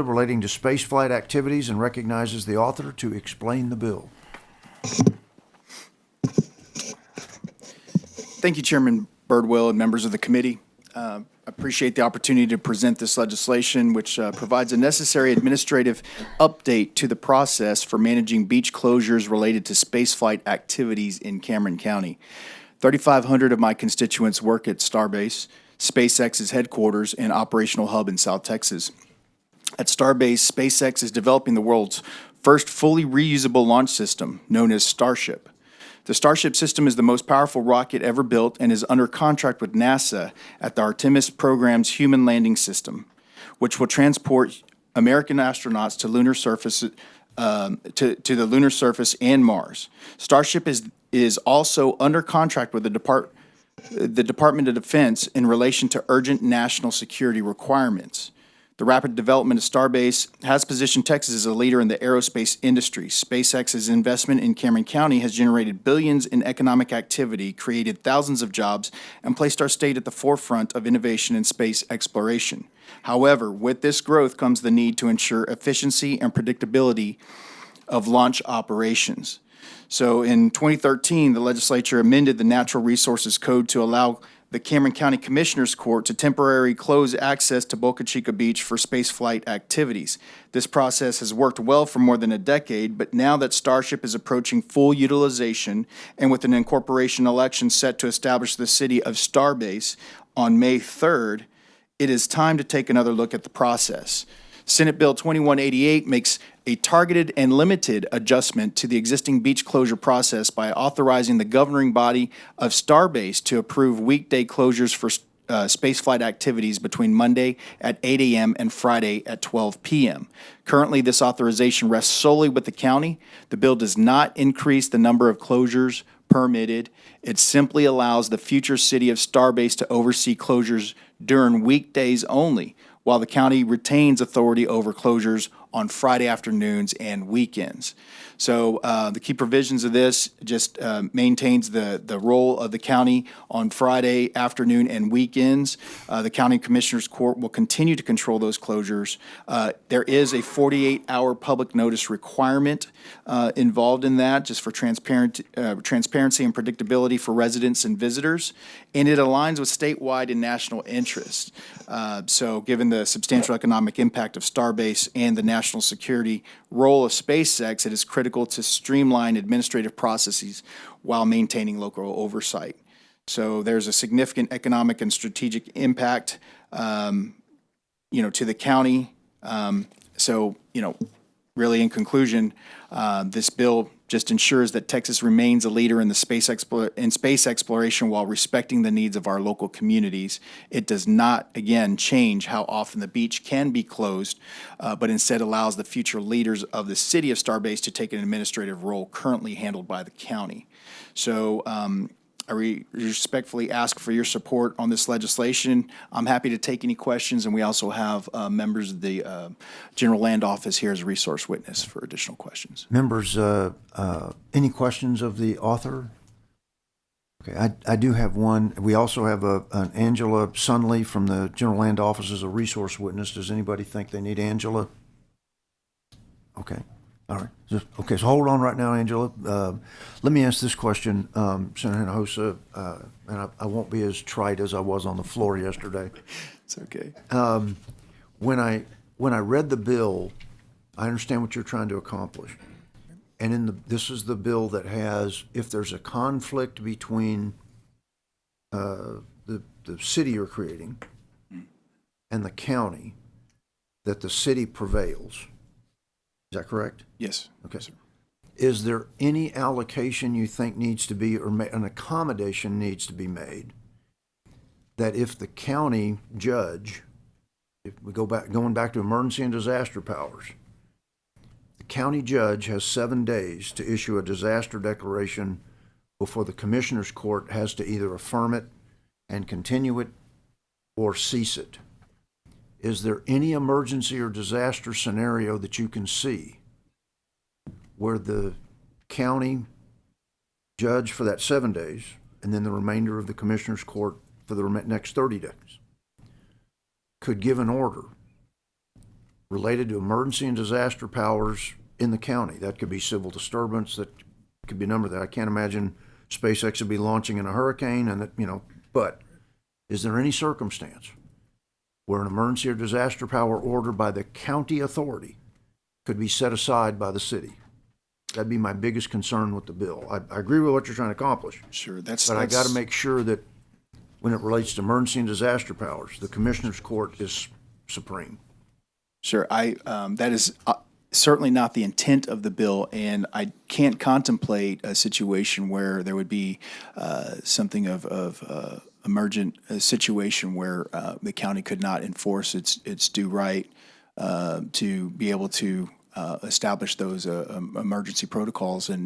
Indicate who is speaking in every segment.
Speaker 1: relating to spaceflight activities and recognizes the author to explain the bill.
Speaker 2: Thank you, Chairman Birdwell and members of the committee. Appreciate the opportunity to present this legislation, which provides a necessary administrative update to the process for managing beach closures related to spaceflight activities in Cameron County. 3,500 of my constituents work at Starbase, SpaceX's headquarters and operational hub in South Texas. At Starbase, SpaceX is developing the world's first fully reusable launch system, known as Starship. The Starship system is the most powerful rocket ever built and is under contract with NASA at the Artemis program's human landing system, which will transport American astronauts to lunar surface, to the lunar surface and Mars. Starship is also under contract with the Department of Defense in relation to urgent national security requirements. The rapid development of Starbase has positioned Texas as a leader in the aerospace industry. SpaceX's investment in Cameron County has generated billions in economic activity, created thousands of jobs, and placed our state at the forefront of innovation in space exploration. However, with this growth comes the need to ensure efficiency and predictability of launch operations. So in 2013, the legislature amended the Natural Resources Code to allow the Cameron County Commissioners Court to temporarily close access to Boca Chica Beach for spaceflight activities. This process has worked well for more than a decade, but now that Starship is approaching full utilization and with an incorporation election set to establish the city of Starbase on May 3rd, it is time to take another look at the process. Senate Bill 2188 makes a targeted and limited adjustment to the existing beach closure process by authorizing the governing body of Starbase to approve weekday closures for spaceflight activities between Monday at 8 a.m. and Friday at 12 p.m. Currently, this authorization rests solely with the county. The bill does not increase the number of closures permitted. It simply allows the future city of Starbase to oversee closures during weekdays only, while the county retains authority over closures on Friday afternoons and weekends. So the key provisions of this just maintains the role of the county on Friday afternoon and weekends. The County Commissioners Court will continue to control those closures. There is a 48-hour public notice requirement involved in that, just for transparency and predictability for residents and visitors, and it aligns with statewide and national interests. So given the substantial economic impact of Starbase and the national security role of SpaceX, it is critical to streamline administrative processes while maintaining local oversight. So there's a significant economic and strategic impact, to the county. Really in conclusion, this bill just ensures that Texas remains a leader in the space exploration while respecting the needs of our local communities. It does not, again, change how often the beach can be closed, but instead allows the future leaders of the city of Starbase to take an administrative role currently handled by the county. So I respectfully ask for your support on this legislation. I'm happy to take any questions, and we also have members of the General Land Office here as a resource witness for additional questions.
Speaker 1: Members, any questions of the author? Okay, I do have one. We also have an Angela Sunley from the General Land Office as a resource witness. Does anybody think they need Angela? Okay. All right. Okay, so hold on right now, Angela. Let me ask this question, Senator Hinojosa, and I won't be as trite as I was on the floor yesterday.
Speaker 2: It's okay.
Speaker 1: When I read the bill, I understand what you're trying to accomplish. And this is the bill that has, if there's a conflict between the city you're creating and the county, that the city prevails. Is that correct?
Speaker 2: Yes.
Speaker 1: Okay.
Speaker 2: Yes, sir.
Speaker 1: Is there any allocation you think needs to be, or an accommodation needs to be made, that if the county judge, if we going back to emergency and disaster powers, the county judge has 7 days to issue a disaster declaration before the Commissioners Court has to either affirm it and continue it or cease it? Is there any emergency or disaster scenario that you can see where the county judge for that 7 days and then the remainder of the Commissioners Court for the next 30 days could give an order related to emergency and disaster powers in the county. That could be civil disturbance, that could be a number that I can't imagine SpaceX would be launching in a hurricane and that, but is there any circumstance where an emergency or disaster power order by the county authority could be set aside by the city? That'd be my biggest concern with the bill. I agree with what you're trying to accomplish.
Speaker 2: Sure,
Speaker 1: But I got to make sure that when it relates to emergency and disaster powers, the Commissioner's Court is supreme.
Speaker 2: Sure, that is certainly not the intent of the bill, and I can't contemplate a situation where there would be something of emergent situation where the county could not enforce its due right to be able to establish those emergency protocols, I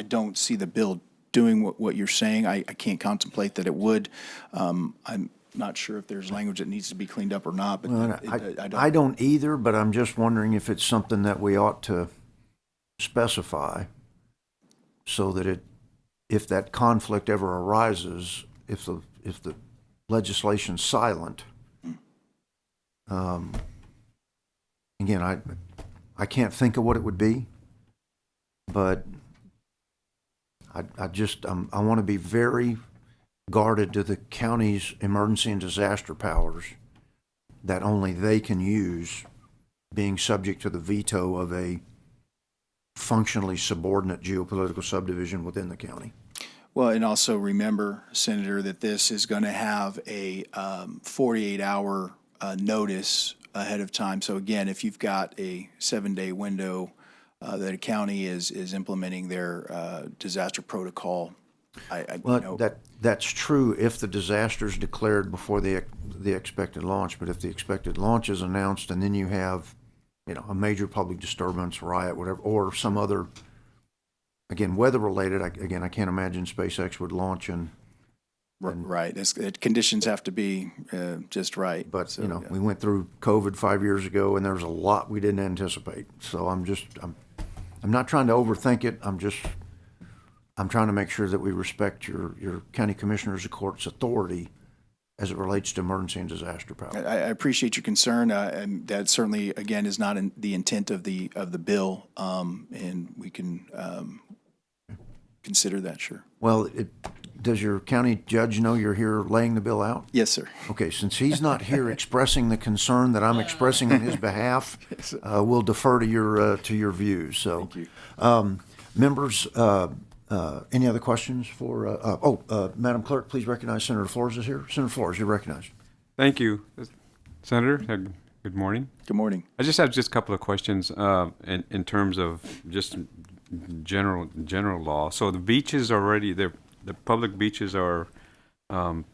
Speaker 2: don't see the bill doing what you're saying. I can't contemplate that it would. I'm not sure if there's language that needs to be cleaned up or not, but
Speaker 1: I don't either, but I'm just wondering if it's something that we ought to specify so that if that conflict ever arises, if the legislation's silent, again, I can't think of what it would be, but I want to be very guarded to the county's emergency and disaster powers that only they can use, being subject to the veto of a functionally subordinate geopolitical subdivision within the county.
Speaker 2: Well, and also remember, Senator, that this is going to have a 48-hour notice ahead of time. So again, if you've got a 7-day window that a county is implementing their disaster protocol,
Speaker 1: that's true if the disaster is declared before the expected launch. But if the expected launch is announced and then you have, a major public disturbance, riot, whatever, or some other, again, weather related. I can't imagine SpaceX would launch
Speaker 2: right. Conditions have to be just right.
Speaker 1: But we went through COVID 5 years ago, and there was a lot we didn't anticipate. So I'm not trying to overthink it. I'm trying to make sure that we respect your county commissioners of court's authority as it relates to emergency and disaster power.
Speaker 2: I appreciate your concern, and that certainly, again, is not the intent of the bill, and we can consider that, sure.
Speaker 1: Well, does your county judge know you're here laying the bill out?
Speaker 2: Yes, sir.
Speaker 1: Okay, since he's not here expressing the concern that I'm expressing on his behalf, we'll defer to your views. So,
Speaker 2: thank you.
Speaker 1: Members, any other questions for? Madam Clerk, please recognize Senator Flores is here. Senator Flores, you're recognized.
Speaker 3: Thank you, Senator. Good morning.
Speaker 2: Good morning.
Speaker 3: I just have a couple of questions in terms of just general law. So the beaches already, the public beaches are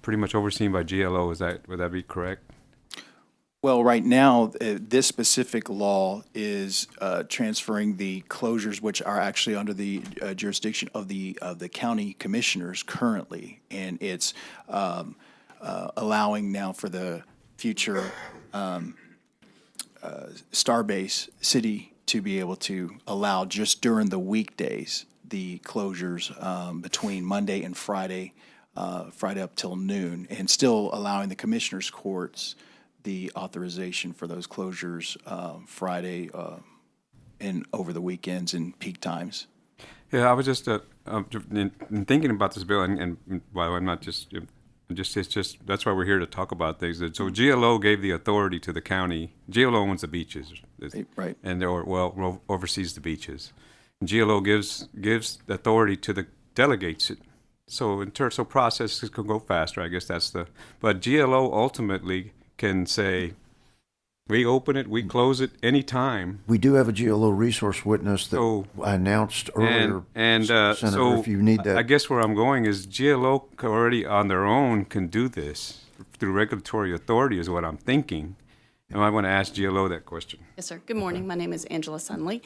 Speaker 3: pretty much overseen by GLO. Would that be correct?
Speaker 2: Well, right now, this specific law is transferring the closures, which are actually under the jurisdiction of the county commissioners currently, and it's allowing now for the future Starbase city to be able to allow just during the weekdays the closures between Monday and Friday up till noon, and still allowing the commissioners' courts the authorization for those closures Friday and over the weekends and peak times.
Speaker 3: Yeah, I was just in thinking about this bill, and while I'm not it's just that's why we're here to talk about things. So GLO gave the authority to the county. GLO owns the beaches,
Speaker 2: Right,
Speaker 3: and oversees the beaches. And GLO gives the authority to the delegates. So processes can go faster. I guess but GLO ultimately can say, we open it, we close it anytime.
Speaker 1: We do have a GLO resource witness that I announced earlier, Senator, if you need that.
Speaker 3: I guess where I'm going is GLO already on their own can do this through regulatory authority is what I'm thinking. And I want to ask GLO that question.
Speaker 4: Yes, sir. Good morning. My name is Angela Sunley.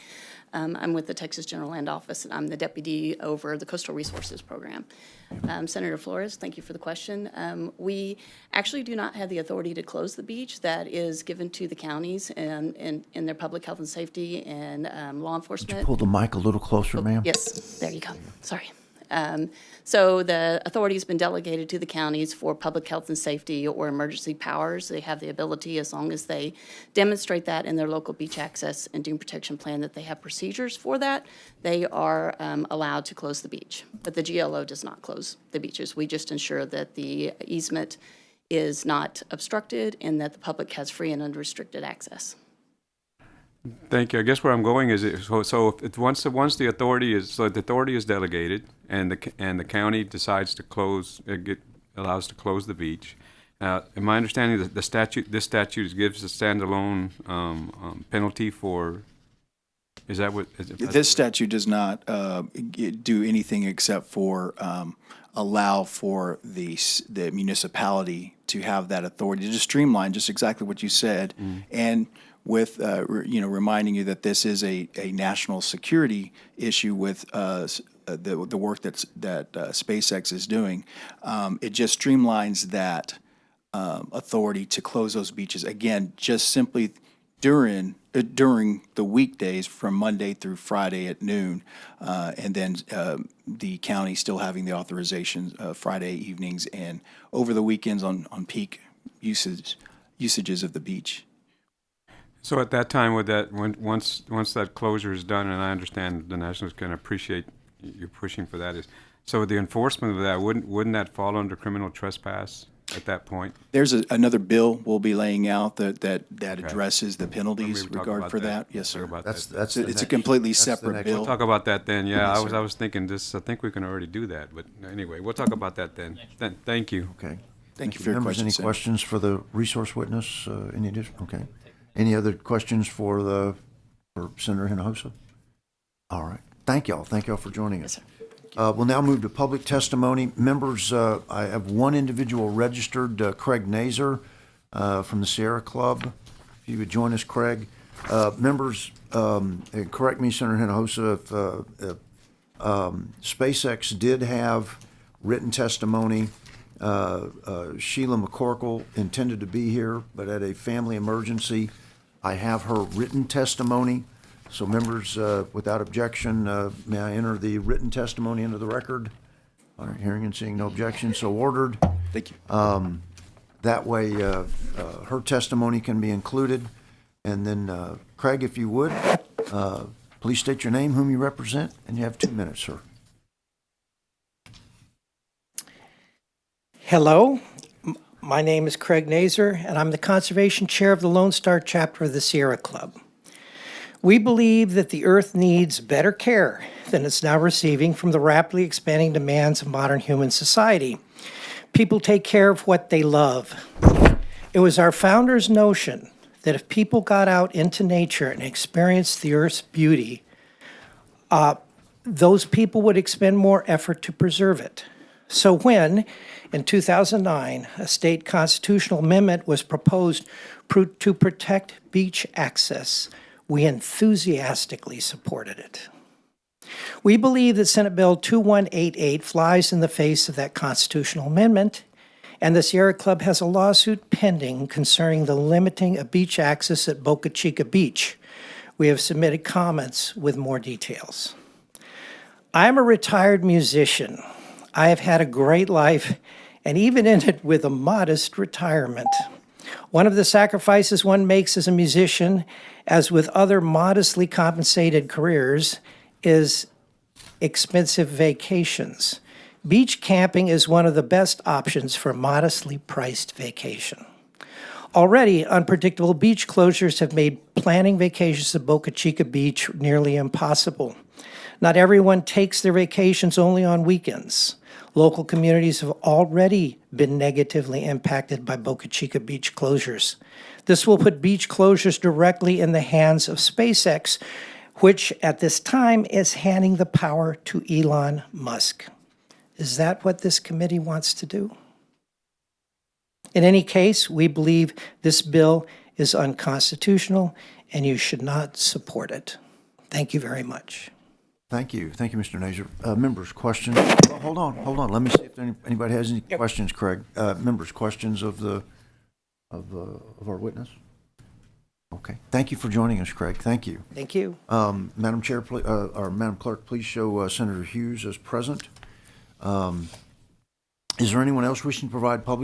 Speaker 4: I'm with the Texas General Land Office, and I'm the deputy over the Coastal Resources Program. Senator Flores, thank you for the question. We actually do not have the authority to close the beach. That is given to the counties and in their public health and safety and law enforcement.
Speaker 1: Pull the mic a little closer, ma'am.
Speaker 4: Yes, there you go. Sorry. So the authority has been delegated to the counties for public health and safety or emergency powers. They have the ability, as long as they demonstrate that in their local beach access and dune protection plan, that they have procedures for that, they are allowed to close the beach. But the GLO does not close the beaches. We just ensure that the easement is not obstructed and that the public has free and unrestricted access.
Speaker 3: Thank you. I guess where I'm going is, once the authority is delegated and the county decides to close, allows to close the beach. In my understanding, this statute gives a standalone penalty for. Is that what?
Speaker 2: This statute does not do anything except for allow for the municipality to have that authority to streamline just exactly what you said, and with reminding you that this is a national security issue with the work that SpaceX is doing. It just streamlines that authority to close those beaches again, just simply during the weekdays from Monday through Friday at noon, and then the county still having the authorization Friday evenings and over the weekends on peak usages of the beach.
Speaker 3: So at that time, once that closure is done, and I understand the Nationals can appreciate you pushing for that, so the enforcement of that wouldn't that fall under criminal trespass at that point?
Speaker 2: There's another bill we'll be laying out that addresses the penalties regard for that. Yes, sir. It's a completely separate bill.
Speaker 3: We'll talk about that then. Yeah, I was thinking this. I think we can already do that, but anyway, we'll talk about that then. Thank you.
Speaker 1: Okay.
Speaker 2: Thank you for your
Speaker 1: Members,
Speaker 2: question.
Speaker 1: any
Speaker 2: Senator.
Speaker 1: questions for the resource witness? Any additional? Okay. Any other questions for Senator Hinojosa? All right. Thank y'all. Thank y'all for joining us.
Speaker 4: Yes, sir.
Speaker 1: We'll now move to public testimony. Members, I have one individual registered, Craig Nazer from the Sierra Club. If you would join us, Craig. Members, and correct me, Senator Hinojosa, if SpaceX did have written testimony. Sheila McCorkle intended to be here, but at a family emergency, I have her written testimony. So members, without objection, may I enter the written testimony into the record? All right, hearing and seeing no objection, so ordered.
Speaker 2: Thank you.
Speaker 1: That way, her testimony can be included. And then, Craig, if you would, please state your name, whom you represent, and you have 2 minutes, sir.
Speaker 5: Hello, my name is Craig Nazer, and I'm the Conservation Chair of the Lone Star Chapter of the Sierra Club. We believe that the Earth needs better care than it's now receiving from the rapidly expanding demands of modern human society. People take care of what they love. It was our founders' notion that if people got out into nature and experienced the Earth's beauty, those people would expend more effort to preserve it. So when, in 2009, a state constitutional amendment was proposed to protect beach access, we enthusiastically supported it. We believe that Senate Bill 2188 flies in the face of that constitutional amendment, and the Sierra Club has a lawsuit pending concerning the limiting of beach access at Boca Chica Beach. We have submitted comments with more details. I'm a retired musician. I have had a great life, and even ended with a modest retirement. One of the sacrifices one makes as a musician, as with other modestly compensated careers, is expensive vacations. Beach camping is one of the best options for modestly priced vacation. Already, unpredictable beach closures have made planning vacations at Boca Chica Beach nearly impossible. Not everyone takes their vacations only on weekends. Local communities have already been negatively impacted by Boca Chica beach closures. This will put beach closures directly in the hands of SpaceX, which at this time is handing the power to Elon Musk. Is that what this committee wants to do? In any case, we believe this bill is unconstitutional and you should not support it. Thank you very much.
Speaker 1: Thank you. Thank you, Mr. Nazer. Members, questions? Well, hold on. Let me see if anybody has any questions, Craig. Members, questions of our witness? Okay. Thank you for joining us, Craig. Thank you.
Speaker 5: Thank you.
Speaker 1: Madam Chair, or Madam Clerk, please show Senator Hughes as present. Is there anyone else wishing to provide public